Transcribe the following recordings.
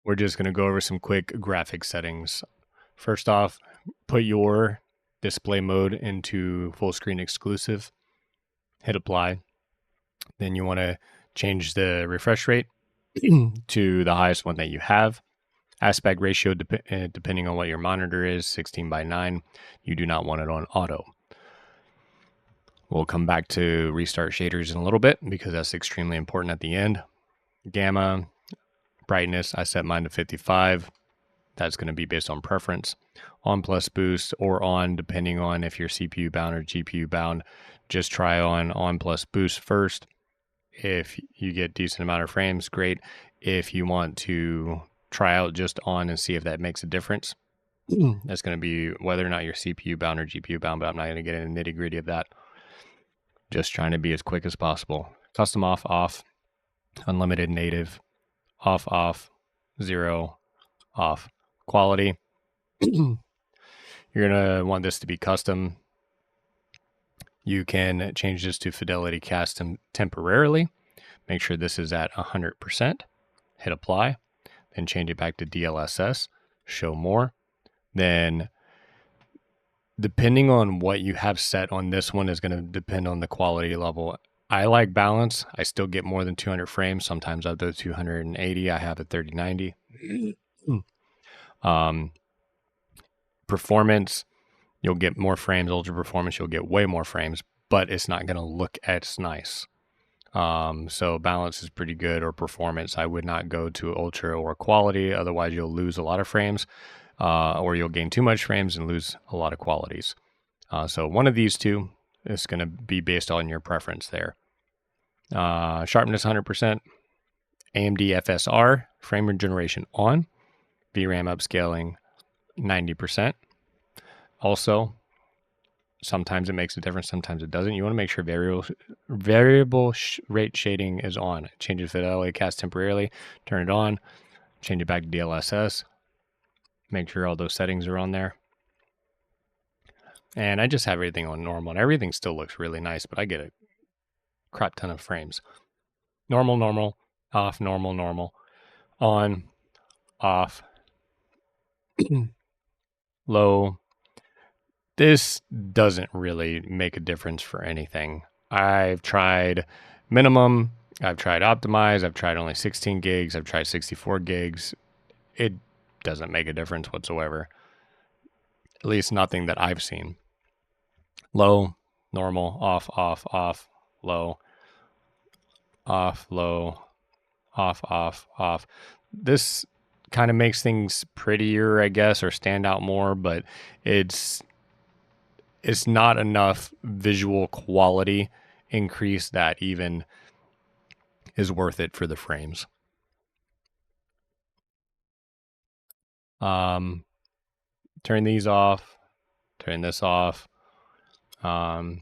we're just going to go over some quick graphic settings. First off, put your display mode into full screen exclusive, hit apply. Then you want to change the refresh rate to the highest one that you have. Aspect ratio, depending on what your monitor is, 16:9. You do not want it on auto. We'll come back to restart shaders in a little bit because that's extremely important at the end. Gamma, brightness, I set mine to 55. That's going to be based on preference. On plus boost or on, depending on if you're CPU bound or GPU bound. Just try on plus boost first. If you get decent amount of frames, great. If you want to try out just on and see if that makes a difference, that's going to be whether or not you're CPU bound or GPU bound, but I'm not going to get into nitty gritty of that. Just trying to be as quick as possible. Custom off, unlimited native, off, 0, off. Quality. You're going to want this to be custom. You can change this to fidelity custom temporarily. Make sure this is at 100%. Hit apply. Then change it back to DLSS. Show more. Then depending on what you have set on this one is going to depend on the quality level. I like balance. I still get more than 200 frames. Sometimes up to 280. I have a 3090. Performance, you'll get more frames. Ultra performance, you'll get way more frames, but it's not going to look as nice. So balance is pretty good, or performance. I would not go to ultra or quality. Otherwise, you'll lose a lot of frames, or you'll gain too much frames and lose a lot of qualities. So one of these two is going to be based on your preference there. Sharpness 100%. AMD FSR, frame generation on. VRAM upscaling 90%. Also, sometimes it makes a difference, sometimes it doesn't. You want to make sure variable rate shading is on. Change the fidelity cast temporarily, turn it on, change it back to DLSS. Make sure all those settings are on there. And I just have everything on normal, and everything still looks really nice, but I get a crap ton of frames. Normal, off, normal, on, off, low. This doesn't really make a difference for anything. I've tried minimum, I've tried optimize, I've tried only 16 gigs, I've tried 64 gigs. It doesn't make a difference whatsoever. At least nothing that I've seen. Low, normal, off, low, off, low, off. This kind of makes things prettier, I guess, or stand out more, but it's not enough visual quality increase that even is worth it for the frames. Turn these off, turn this off. Whatever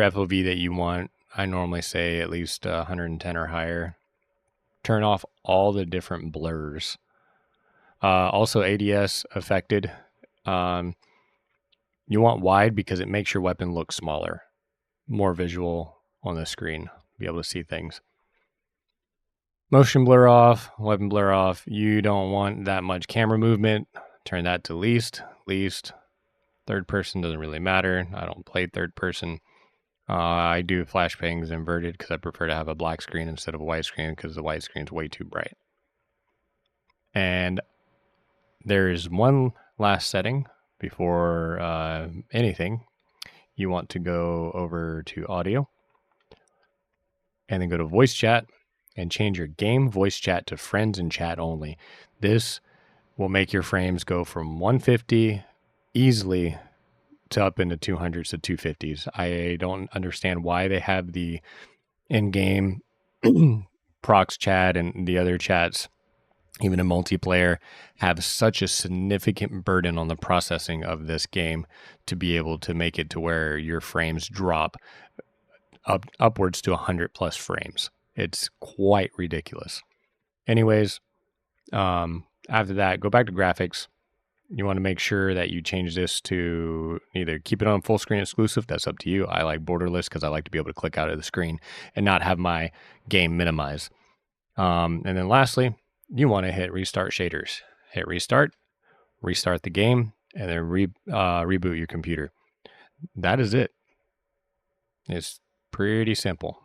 FOV that you want, I normally say at least 110 or higher. Turn off all the different blurs. Also ADS affected. You want wide because it makes your weapon look smaller, more visual on the screen, be able to see things. Motion blur off, weapon blur off. You don't want that much camera movement. Turn that to least. Third person doesn't really matter. I don't play third person. I do flash bangs inverted because I prefer to have a black screen instead of a white screen because the white screen is way too bright. And there is one last setting before anything. You want to go over to audio and then go to voice chat and change your game voice chat to friends and chat only. This will make your frames go from 150 easily to up into 200s to 250s. I don't understand why they have the in-game prox chat and the other chats, even in multiplayer, have such a significant burden on the processing of this game to be able to make it to where your frames drop upwards to 100 plus frames. It's quite ridiculous. Anyways, after that, go back to graphics. You want to make sure that you change this to either keep it on full screen exclusive. That's up to you. I like borderless because I like to be able to click out of the screen and not have my game minimize. And then lastly, you want to hit restart shaders. Hit restart the game, and then reboot your computer. That is it. It's pretty simple.